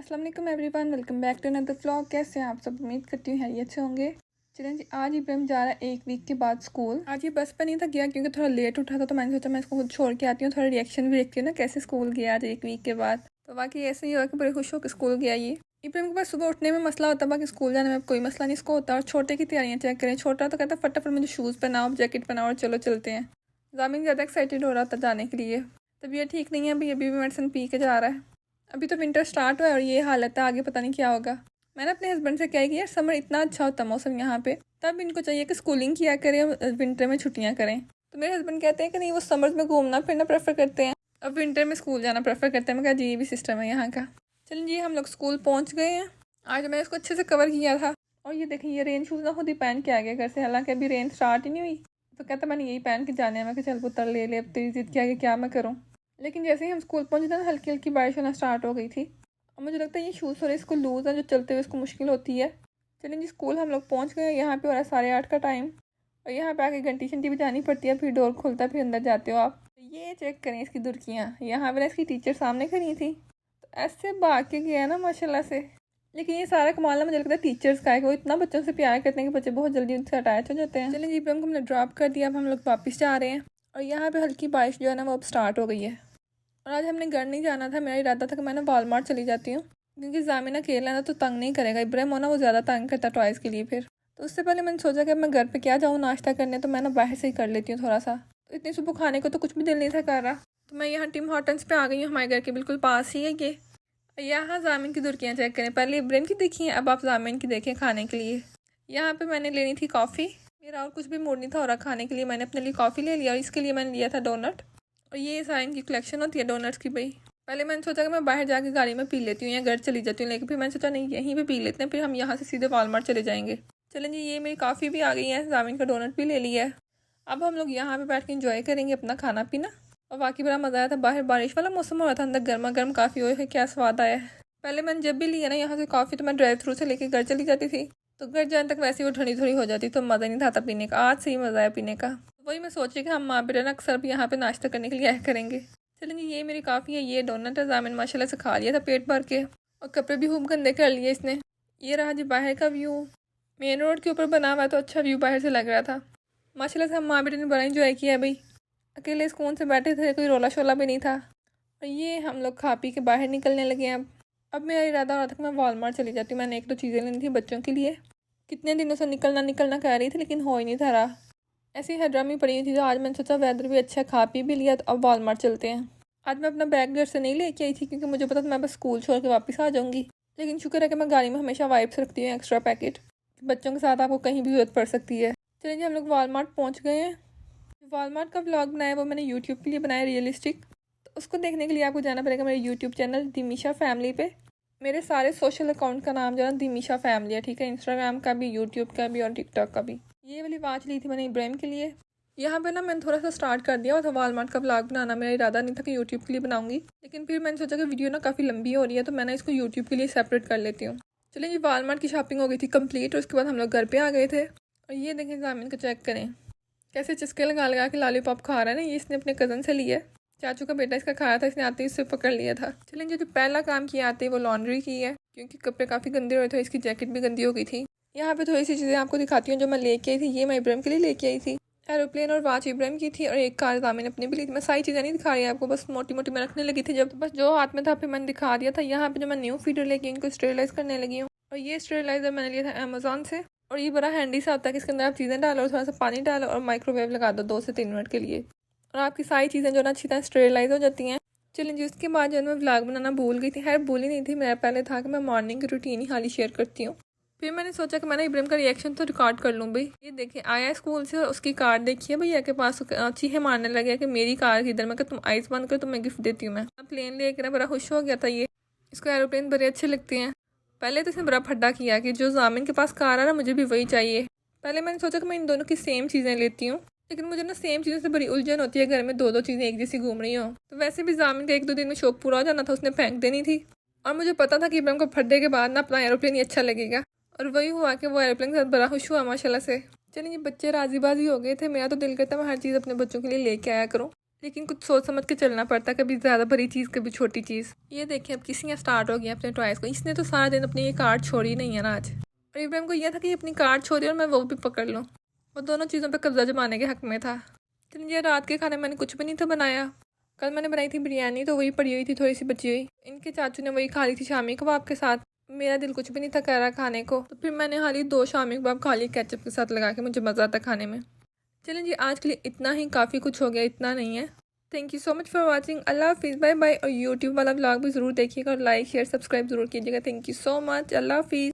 अस्सलाम वालेकुम everyone, welcome back to another vlog. कैसे हैं आप सब? उम्मीद करती हूँ हैरियत से होंगे। चलें जी, आज इब्राहिम जा रहा है 1 वीक के बाद स्कूल। आज ये बस पर नहीं था गया क्योंकि थोड़ा लेट उठा था, तो मैंने सोचा मैं इसको खुद छोड़ के आती हूँ, थोड़ा रिएक्शन भी देखती हूँ ना कैसे स्कूल गया आज 1 वीक के बाद। तो बाकी ऐसे ही हुआ कि बड़े खुश होकर स्कूल गया ये। इब्राहिम के पास सुबह उठने में मसला होता है, बाकी स्कूल जाने में कोई मसला नहीं इसको होता। और छोटे की तैयारियाँ चेक करें, छोटा तो कहता फटाफट मुझे शूज़ पहनाओ, जैकेट पहनाओ और चलो चलते हैं। ज़ामिन ज़्यादा एक्साइटेड हो रहा था जाने के लिए। तबीयत ठीक नहीं है, अभी भी मेडिसिन पी के जा रहा है। अभी तो विंटर स्टार्ट हुआ है और ये हालत है, आगे पता नहीं क्या होगा। मैंने अपने हस्बैंड से कहा कि यार समर इतना अच्छा होता मौसम यहाँ पे, तब इनको चाहिए कि स्कूलिंग किया करें, विंटर में छुट्टियाँ करें। तो मेरे हस्बैंड कहते हैं कि नहीं, वो समर्स में घूमना फिरना प्रेफर करते हैं, अब विंटर में स्कूल जाना प्रेफर करते हैं। मैं कहा जी ये भी सिस्टम है यहाँ का। चलिए जी, हम लोग स्कूल पहुँच गए हैं। आज मैंने इसको अच्छे से कवर किया था। और ये देखें, ये रेन शूज़ ना खुद ही पहन के आ गया घर से, हालांकि अभी रेन स्टार्ट ही नहीं हुई। तो कहता मैंने यही पहन के जाने हैं। मैं चल पुत्र ले ले, अब तेरी जिद के आगे क्या मैं करूँ। लेकिन जैसे ही हम स्कूल पहुँचे थे ना, हल्की हल्की बारिश होना स्टार्ट हो गई थी। और मुझे लगता है ये शूज़ थोड़े इसको लूज़ है, जो चलते हुए इसको मुश्किल होती है। चलिए जी, स्कूल हम लोग पहुँच गए। यहाँ पे हो रहा है 8:30 का टाइम। और यहाँ पे आके घंटी शंटी भी जानी पड़ती है, फिर डोर खुलता है, फिर अंदर जाते हो आप। ये चेक करें इसकी दुर्कियाँ। यहाँ पर इसकी टीचर सामने खड़ी थी, तो ऐसे भाग के गया ना माशाल्लाह से। लेकिन ये सारा कमाल ना मुझे लगता है टीचर्स का है कि वो इतना बच्चों से प्यार करते हैं कि बच्चे बहुत जल्दी उनसे अटैच हो जाते हैं। चलिए जी, इब्राहिम को हमने ड्रॉप कर दिया, अब हम लोग वापस जा रहे हैं। और यहाँ पे हल्की बारिश जो है ना वो अब स्टार्ट हो गई है। और आज हमने घर नहीं जाना था, मेरा इरादा था कि मैं ना वालमार्ट चली जाती हूँ, क्योंकि जामिन अकेला ना तो तंग नहीं करेगा। इब्राहिम होना वो ज़्यादा तंग करता टॉयज़ के लिए। फिर तो उससे पहले मैंने सोचा कि मैं घर पे क्या जाऊँ नाश्ता करने, तो मैं ना बाहर से ही कर लेती हूँ थोड़ा सा। तो इतनी सुबह खाने को तो कुछ भी दिल नहीं था कर रहा। तो मैं यहाँ टिम हॉर्टन्स पे आ गई हूँ, हमारे घर के बिल्कुल पास ही है ये। यहाँ जामिन की दुर्कियाँ चेक करें, पहले इब्राहिम की देखी अब आप जामिन की देखें खाने के लिए। यहाँ पे मैंने लेनी थी कॉफ़ी, मेरा और कुछ भी मूड नहीं था हो रहा खाने के लिए। मैंने अपने लिए कॉफ़ी ले लिया और इसके लिए मैंने लिया था डोनट। और ये साइन की कलेक्शन होती है डोनट्स की भाई। पहले मैंने सोचा कि मैं बाहर जाके गाड़ी में पी लेती हूँ या घर चली जाती हूँ, लेकिन फिर मैंने सोचा नहीं यहीं पे पी लेते हैं, फिर हम यहाँ से सीधे वालमार्ट चले जाएंगे। चलें जी, ये मेरी कॉफ़ी भी आ गई है, जामिन का डोनट भी ले लिया है। अब हम लोग यहाँ पे बैठ के इंजॉय करेंगे अपना खाना पीना। और वाकई बड़ा मज़ा आया था, बाहर बारिश वाला मौसम हो रहा था, अंदर गर्मा गर्म काफ़ी हो है, क्या स्वाद आया है। पहले मैंने जब भी लिया ना यहाँ से कॉफ़ी, तो मैं ड्राइव थ्रू से लेके घर चली जाती थी, तो घर जाने तक वैसे ही वो ठंडी थोड़ी हो जाती, तो मज़ा नहीं था पीने का। आज से ही मज़ा आया पीने का। वही मैं सोच रही कि हम माँ बेटा ना अक्सर भी यहाँ पे नाश्ता करने के लिए आया करेंगे। चलेंगे, ये मेरी काफ़ी है, ये डोनट है, जामिन माशाल्लाह से खा लिया था पेट भर के, और कपड़े भी खूब गंदे कर लिए इसने। ये रहा जी बाहर का व्यू, मेन रोड के ऊपर बना हुआ है, तो अच्छा व्यू बाहर से लग रहा था। माशाल्लाह से हम माँ बेटे ने बड़ा इंजॉय किया भाई, अकेले सुकून से बैठे थे, कोई रोला शोला भी नहीं था। और ये हम लोग खा पी के बाहर निकलने लगे हैं। अब मेरा इरादा हो रहा था कि मैं वालमार्ट चली जाती हूँ, मैंने 1-2 चीज़ें लेनी थी बच्चों के लिए। कितने दिनों से निकलना निकलना कह रही थी, लेकिन हो ही नहीं था रहा, ऐसी ही हड्रामी पड़ी हुई थी। तो आज मैंने सोचा वेदर भी अच्छा, खा पी भी लिया, तो अब वालमार्ट चलते हैं। आज मैं अपना बैग घर से नहीं लेके आई थी, क्योंकि मुझे पता था मैं बस स्कूल छोड़ के वापस आ जाऊँगी। लेकिन शुक्र है कि मैं गाड़ी में हमेशा वाइप्स रखती हूँ, एक्स्ट्रा पैकेट, बच्चों के साथ आपको कहीं भी जरूरत पड़ सकती है। चलिए जी, हम लोग वालमार्ट पहुँच गए हैं। वालमार्ट का व्लॉग बनाया वो मैंने यूट्यूब के लिए बनाया, रियलिस्टिक। तो उसको देखने के लिए आपको जाना पड़ेगा मेरे यूट्यूब चैनल दिमिशा फैमिली पे। मेरे सारे सोशल अकाउंट का नाम जो है दिमिशा फैमिली है, ठीक है, इंस्टाग्राम का भी, यूट्यूब का भी और टिकटॉक का भी। ये वाली वॉच ली थी मैंने इब्राहिम के लिए। यहाँ पे ना मैंने थोड़ा सा स्टार्ट कर दिया था वालमार्ट का व्लॉग बनाना। मेरा इरादा नहीं था कि यूट्यूब के लिए बनाऊंगी, लेकिन फिर मैंने सोचा कि वीडियो ना काफ़ी लंबी हो रही है, तो मैंने इसको यूट्यूब के लिए सेपरेट कर लेती हूँ। चलिए जी, वालमार्ट की शॉपिंग हो गई थी कंप्लीट, और उसके बाद हम लोग घर पे आ गए थे। और ये देखें जामिन को चेक करें, कैसे चस्के लगा लगा के लॉलीपॉप खा रहा है ना। ये इसने अपने कज़न से लिया है, चाचू का बेटा इसका खाया था, इसने आते ही इससे पकड़ लिया था। चलें जो पहला काम किया आते ही वो लॉन्ड्री की है, क्योंकि कपड़े काफ़ी गंदे हो रहे थे, इसकी जैकेट भी गंदी हो गई थी। यहाँ पे थोड़ी सी चीज़ें आपको दिखाती हूँ जो मैं लेके आई थी। ये मैं इब्राहिम के लिए लेके आई थी, एरोप्लेन और वॉच इब्राहिम की थी, और एक कार जामिन अपने भी ली थी। मैं सारी चीज़ें नहीं दिखा रही आपको, बस मोटी मोटी मैं रखने लगी थी, जब बस जो हाथ में था फिर मैंने दिखा दिया था। यहाँ पे जो मैं न्यू फीडर लेके इनको स्टेरिलाइज करने लगी हूँ, और ये स्टेरिलाइजर मैंने लिया था अमेजोन से। और ये बड़ा हैंडी सा होता है कि इसके अंदर आप चीज़ें डालो और थोड़ा सा पानी डालो और माइक्रोवेव लगा दो 2 से 3 मिनट के लिए, और आपकी सारी चीज़ें जो ना अच्छी तरह स्टेरिलाइज हो जाती हैं। चलें जी, उसके बाद जो मैं व्लॉग बनाना भूल गई थी। खैर भूली नहीं थी, मेरा पहले था कि मैं मॉर्निंग की रूटीन ही हाली शेयर करती हूँ। फिर मैंने सोचा कि मैंने इब्राहिम का रिएक्शन तो रिकॉर्ड कर लूँ भाई। ये देखिए आया स्कूल से और उसकी कार देखिए भैया के पास, चीखे मारने लगे कि मेरी कार किधर। मैं तुम आइस बंद कर, तुम्हें गिफ्ट देती हूँ मैं। प्लेन लेकर ना बड़ा खुश हो गया था ये, इसको एरोप्लेन बड़े अच्छे लगते हैं। पहले तो इसने बड़ा फड्डा किया कि जो जामिन के पास कार है ना मुझे भी वही चाहिए। पहले मैंने सोचा कि मैं इन दोनों की सेम चीज़ें लेती हूँ, लेकिन मुझे ना सेम चीज़ों से बड़ी उलझन होती है, घर में 2-2 चीज़ें एक जैसी घूम रही हो। तो वैसे भी जामिन का 1-2 दिन में शौक पूरा हो जाना था, उसने फेंक देनी थी। और मुझे पता था कि इब्राहिम को फड्डे के बाद ना अपना एरोप्लेन ही अच्छा लगेगा, और वही हुआ कि वो एरोप्लेन के साथ बड़ा खुश हुआ माशाल्लाह से। चलिए ये बच्चे राजी बाजी हो गए थे। मेरा तो दिल करता है मैं हर चीज़ अपने बच्चों के लिए लेके आया करूँ, लेकिन कुछ सोच समझ के चलना पड़ता, कभी ज़्यादा बड़ी चीज़ कभी छोटी चीज़। ये देखिए अब किसी ने स्टार्ट हो गया अपने टॉयज़ को। इसने तो सारा दिन अपनी ये कार्ड छोड़ी नहीं है ना आज। और इब्राहिम को यह था कि अपनी कार्ड छोड़ी और मैं वो भी पकड़ लूँ। वो दोनों चीज़ों पर कब्जा जमाने के हक़ में था। चलिए रात के खाने मैंने कुछ भी नहीं था बनाया। कल मैंने बनाई थी बिरयानी, तो वही पड़ी हुई थी थोड़ी सी बची हुई। इनके चाचू ने वही खा ली थी शामी कबाब के साथ। मेरा दिल कुछ भी नहीं था कर रहा खाने को, तो फिर मैंने हाली 2 शामी कबाब खा ली केचप के साथ लगा के। मुझे मज़ा आता खाने में। चलें जी आज के लिए इतना ही काफ़ी, कुछ हो गया इतना नहीं है। Thank you so much for watching. अल्लाह हाफिज़, बाय बाय। और यूट्यूब वाला ब्लॉग भी ज़रूर देखिएगा और लाइक शेयर सब्सक्राइब ज़रूर कीजिएगा। Thank you so much. अल्लाह हाफिज़।